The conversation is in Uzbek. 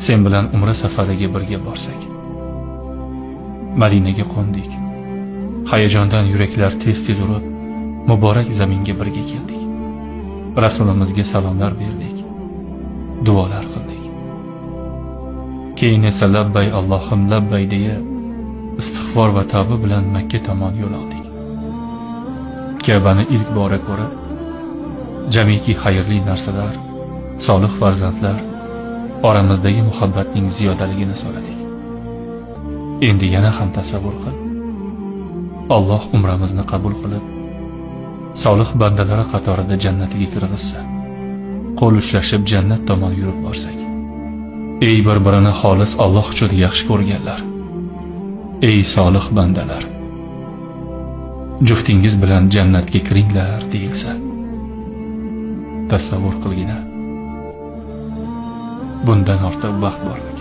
sen bilan umra safariga birga borsak. Madinaga qo'ndik. Hayajondan yuraklar tez-tez urib, muborak zaminga birga keldik. Rasulimizga salomlar berdik. Duolar qildik. Keyin esa labbay Allohim labbay deya istig'for va tavba bilan Makka tomon yo'l oldik. Ka'bani ilk bora ko'rib, jamiki xayrli narsalar, solih farzandlar, oramizdagi muhabbatning ziyodaligini so'radik. Endi yana ham tasavvur qil. Alloh umramizni qabul qilib, solih bandalari qatorida jannatiga kirgizsa, qo'l ushlashib jannat tomon yurib borsak. Ey bir-birini xolis Alloh uchun yaxshi ko'rganlar, ey solih bandalar, juftingiz bilan jannatga kiringlar deyilsa, tasavvur qilgina. Bundan ortiq baxt bormi?